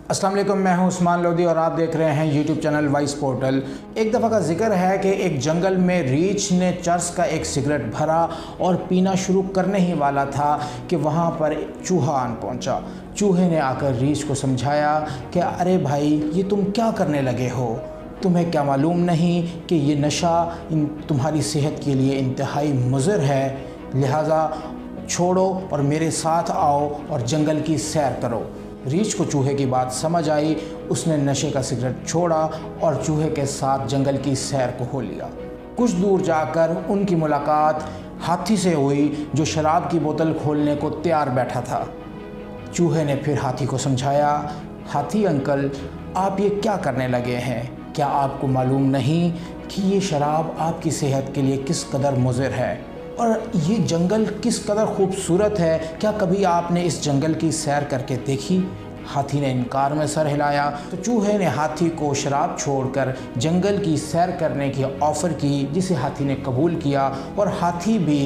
अस्सलाम वालेकुम, मैं हूं उस्मान लोधी और आप देख रहे हैं यूट्यूब चैनल वाइस पोर्टल। एक दफ़ा का जिक्र है कि एक जंगल में रीछ ने चर्स का एक सिगरेट भरा और पीना शुरू करने ही वाला था कि वहां पर चूहा आन पहुंचा। चूहे ने आकर रीछ को समझाया कि अरे भाई, ये तुम क्या करने लगे हो? तुम्हें क्या मालूम नहीं कि ये नशा तुम्हारी सेहत के लिए इंतहाई मुज़र है, लिहाजा छोड़ो और मेरे साथ आओ और जंगल की सैर करो। रीछ को चूहे की बात समझ आई। उसने नशे का सिगरेट छोड़ा और चूहे के साथ जंगल की सैर को हो लिया। कुछ दूर जाकर उनकी मुलाकात हाथी से हुई, जो शराब की बोतल खोलने को तैयार बैठा था। चूहे ने फिर हाथी को समझाया, हाथी अंकल, आप ये क्या करने लगे हैं? क्या आपको मालूम नहीं कि ये शराब आपकी सेहत के लिए किस कदर मुज़र है और ये जंगल किस कदर खूबसूरत है? क्या कभी आपने इस जंगल की सैर करके देखी? हाथी ने इनकार में सर हिलाया। तो चूहे ने हाथी को शराब छोड़कर जंगल की सैर करने की ऑफ़र की, जिसे हाथी ने कबूल किया और हाथी भी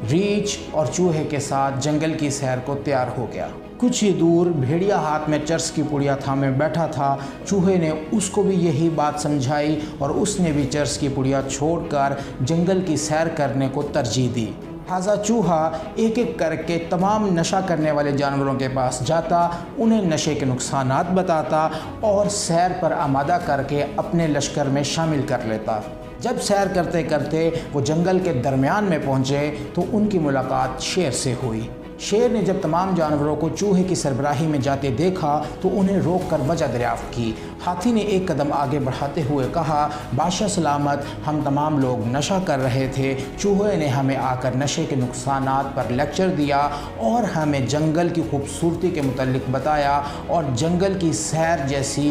रीछ और चूहे के साथ जंगल की सैर को तैयार हो गया। कुछ ही दूर भेड़िया हाथ में चर्स की पुड़िया थामे बैठा था। चूहे ने उसको भी यही बात समझाई और उसने भी चर्स की पुड़िया छोड़कर जंगल की सैर करने को तरजीह दी। लिहाजा चूहा एक एक करके तमाम नशा करने वाले जानवरों के पास जाता, उन्हें नशे के नुकसानात बताता और सैर पर आमादा करके अपने लश्कर में शामिल कर लेता। जब सैर करते करते वो जंगल के दरमियान में पहुँचे तो उनकी मुलाकात शेर से हुई। शेर ने जब तमाम जानवरों को चूहे की सरबराही में जाते देखा तो उन्हें रोक कर वजह दरियाफ्त की। हाथी ने एक कदम आगे बढ़ाते हुए कहा, बादशाह सलामत, हम तमाम लोग नशा कर रहे थे। चूहे ने हमें आकर नशे के नुकसानात पर लेक्चर दिया और हमें जंगल की खूबसूरती के मुतल्लिक बताया और जंगल की सैर जैसी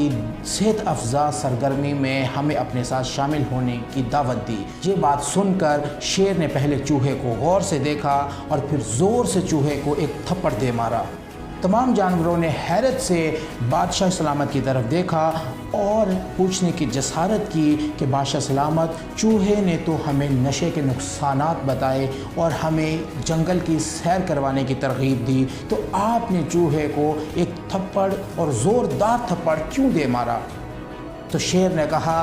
सेहत अफजा सरगर्मी में हमें अपने साथ शामिल होने की दावत दी। ये बात सुनकर शेर ने पहले चूहे को गौर से देखा और फिर ज़ोर से चूहे को एक थप्पड़ दे मारा। तमाम जानवरों ने हैरत से बादशाह सलामत की तरफ देखा और पूछने की जसारत की कि बादशाह सलामत, चूहे ने तो हमें नशे के नुकसानात बताए और हमें जंगल की सैर करवाने की तरगीब दी, तो आपने चूहे को एक थप्पड़ और ज़ोरदार थप्पड़ क्यों दे मारा? तो शेर ने कहा,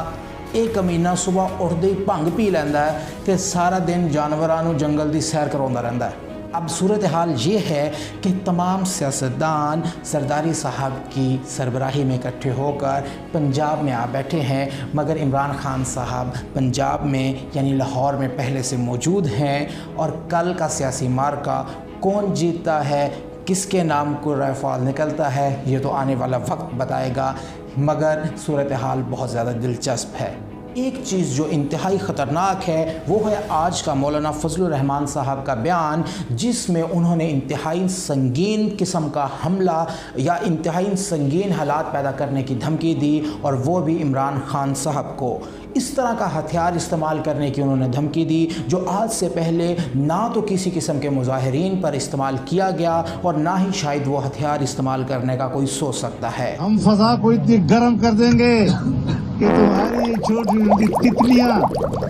एक कमीना सुबह उठते ही भंग पी लैंदा है ते सारा दिन जानवरां नूं जंगल की सैर करवाउंदा रहिंदा है। अब सूरत हाल ये है कि तमाम सियासतदान सरदारी साहब की सरबराही में इकट्ठे होकर पंजाब में आ बैठे हैं, मगर इमरान खान साहब पंजाब में यानी लाहौर में पहले से मौजूद हैं और कल का सियासी मार्का कौन जीतता है, किसके नाम को रफ़ाल निकलता है, ये तो आने वाला वक्त बताएगा। मगर सूरत हाल बहुत ज़्यादा दिलचस्प है। एक चीज़ जो इंतहाई ख़तरनाक है वो है आज का मौलाना फजलुर रहमान साहब का बयान, जिसमें उन्होंने इंतहाई संगीन किस्म का हमला या इंतहाई संगीन हालात पैदा करने की धमकी दी और वो भी इमरान खान साहब को। इस तरह का हथियार इस्तेमाल करने की उन्होंने धमकी दी जो आज से पहले ना तो किसी किस्म के मुजाहिरीन पर इस्तेमाल किया गया और ना ही शायद वो हथियार इस्तेमाल करने का कोई सोच सकता है। हम फजा को इतनी गर्म कर देंगे कि तुम्हारी छोटी तितलियां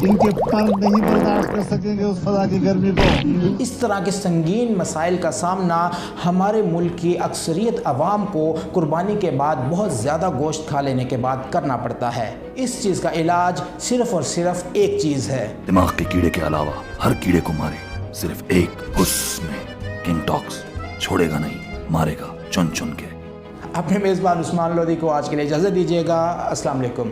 इनके पर नहीं बर्दाश्त कर सकेंगे उस फजा की गर्मी को। इस तरह के संगीन मसाइल का सामना हमारे मुल्क की अक्सरियत अवाम को कुर्बानी के बाद बहुत ज़्यादा गोश्त खा लेने के बाद करना पड़ता है। इस चीज़ का इलाज सिर्फ़ और सिर्फ एक चीज़ है, दिमाग के कीड़े के अलावा हर कीड़े को मारे, सिर्फ एक हुस्न किंग टॉक्स, छोड़ेगा नहीं, मारेगा चुन चुन के। अपने मेज़बान उस्मान लोधी को आज के लिए इजाज़त दीजिएगा। अस्सलाम वालेकुम।